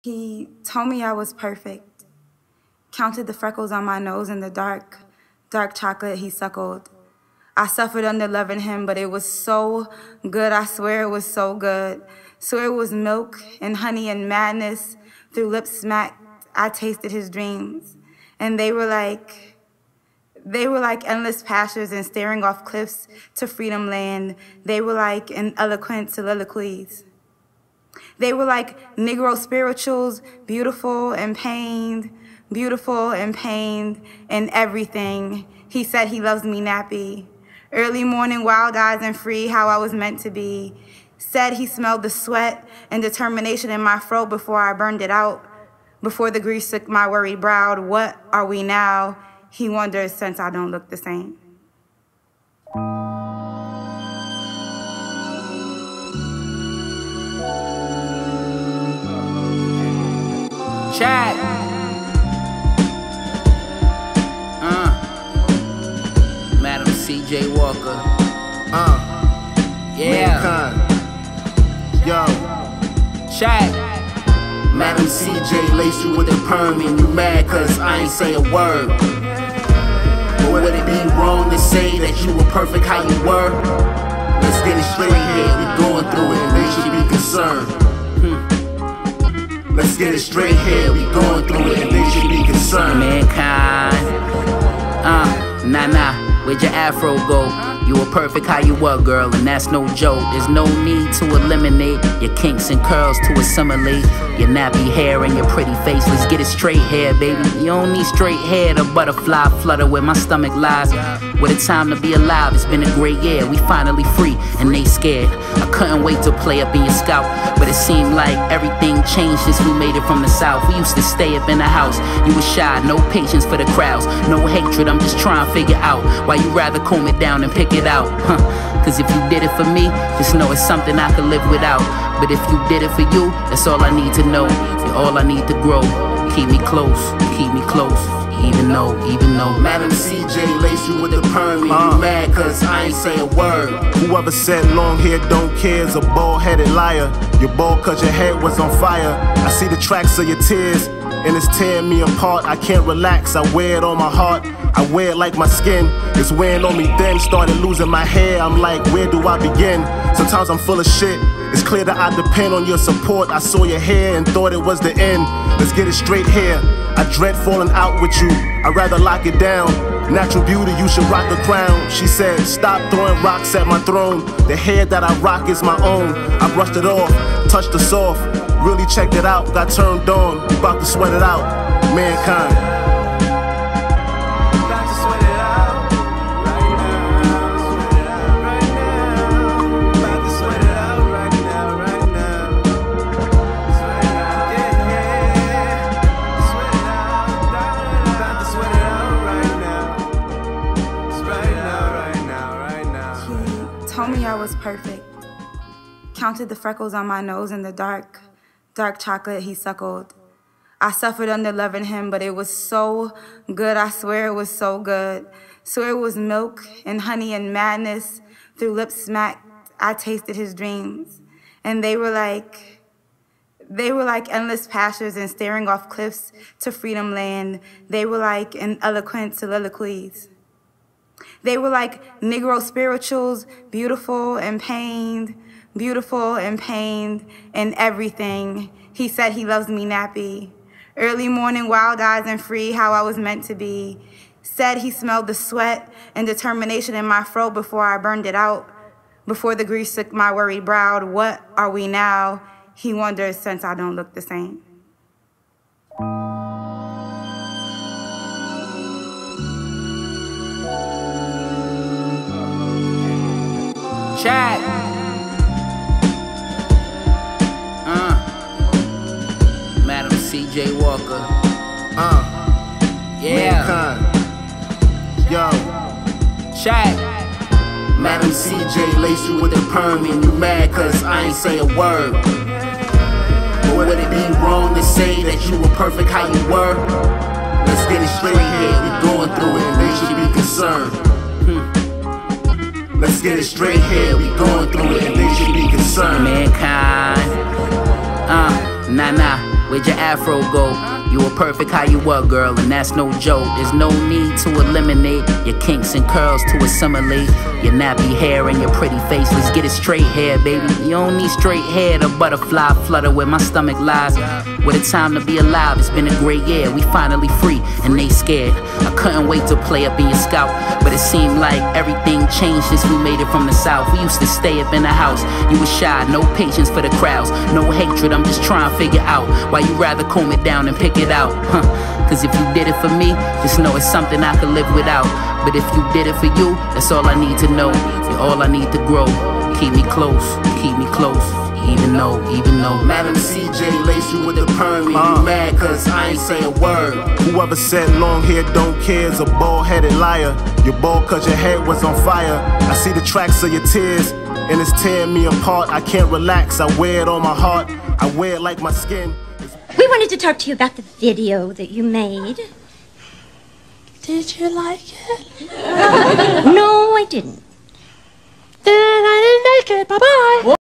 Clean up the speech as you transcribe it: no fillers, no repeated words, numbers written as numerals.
He told me I was perfect, counted the freckles on my nose and the dark chocolate he suckled. I suffered under loving him, but it was so good, I swear it was so good. Swear it was milk and honey and madness. Through lips smacked, I tasted his dreams. And they were like endless pastures and staring off cliffs to freedom land. They were like an eloquent soliloquies. They were like Negro spirituals, beautiful and pained and everything. He said he loves me nappy. Early morning, wild eyes and free, how I was meant to be. Said he smelled the sweat and determination in my throat before I burned it out. Before the grease took my worried brow, what are we now? He wonders since I don't look the same. Chat. Madam C.J. Walker. Yeah. Mankind. Yo. Chat. Madam C.J. lace you with a perm and you mad cause I ain't say a word. But would it be wrong to say that you were perfect how you were? Let's get it straight here, we going through it and they should be concerned. Let's get it straight here, we going through it and they should be concerned. Mankind. Nah, where'd your afro go? You were perfect how you were, girl, and that's no joke. There's no need to eliminate your kinks and curls to assimilate your nappy hair and your pretty face. Let's get it straight here, baby. You don't need straight hair to butterfly flutter where my stomach lies. What a time to be alive, it's been a great year. We finally free and they scared. I couldn't wait to play up in your scalp, but it seemed like everything changed since we made it from the south. We used to stay up in the house. You was shy, no patience for the crowds, no hatred. I'm just trying to figure out why you rather comb it down and pick it out. Cause if you did it for me, just know it's something I could live without. But if you did it for you, that's all I need to know. You're all I need to grow. Keep me close, even though Madam C.J. lace you with the perm and you mad cause I ain't say a word. Whoever said long hair don't care is a bald-headed liar. You're bald cause your head was on fire. I see the tracks of your tears and it's tearing me apart. I can't relax, I wear it on my heart. I wear it like my skin, it's wearing on me thin. Started losing my hair, I'm like, where do I begin? Sometimes I'm full of shit, it's clear that I depend on your support. I saw your hair and thought it was the end. Let's get it straight here, I dread falling out with you. I'd rather lock it down. Natural beauty, you should rock the crown. She said, stop throwing rocks at my throne. The hair that I rock is my own. I brushed it off, touched the soft, really checked it out, got turned on, about to sweat it out. Mankind. Told me I was perfect, counted the freckles on my nose and the dark chocolate he suckled. I suffered under loving him, but it was so good, I swear it was so good. Swear it was milk and honey and madness. Through lips smacked, I tasted his dreams. And they were like endless pastures and staring off cliffs to freedom land. They were like an eloquent soliloquies. They were like Negro spirituals, beautiful and pained and everything. He said he loves me nappy. Early morning, wild eyes and free, how I was meant to be. Said he smelled the sweat and determination in my throat before I burned it out. Before the grease took my worried brow, what are we now? He wonders since I don't look the same. Chat. Madam C.J. Walker. Yeah. Mankind. Yo. Chat. Madam C.J. lace you with a perm and you mad cause I ain't say a word. But would it be wrong to say that you were perfect how you were? Let's get it straight here, we going through it and they should be concerned. Let's get it straight here, we going through it and they should be concerned. Mankind. Nah, Where'd your afro go? You were perfect how you were, girl, and that's no joke. There's no need to eliminate your kinks and curls to assimilate your nappy hair and your pretty face. Let's get it straight hair, baby. You don't need straight hair to butterfly flutter where my stomach lies. What a time to be alive. It's been a great year. We finally free and they scared. I couldn't wait to play up in your scalp, but it seemed like everything changed since we made it from the south. We used to stay up in the house. You were shy, no patience for the crowds, no hatred. I'm just trying to figure out why you rather comb it down and pick it out. Cause if you did it for me, just know it's something I could live without. But if you did it for you, that's all I need to know. You're all I need to grow. Keep me close, keep me close. Even though Madam CJ lace you with the perm, you mad cause I ain't say a word. Whoever said long hair don't care is a bald-headed liar. You're bald cause your head was on fire. I see the tracks of your tears and it's tearing me apart. I can't relax, I wear it on my heart. I wear it like my skin. We wanted to talk to you about the video that you made. Did you like it? No, I didn't. Then I didn't make it. Bye-bye.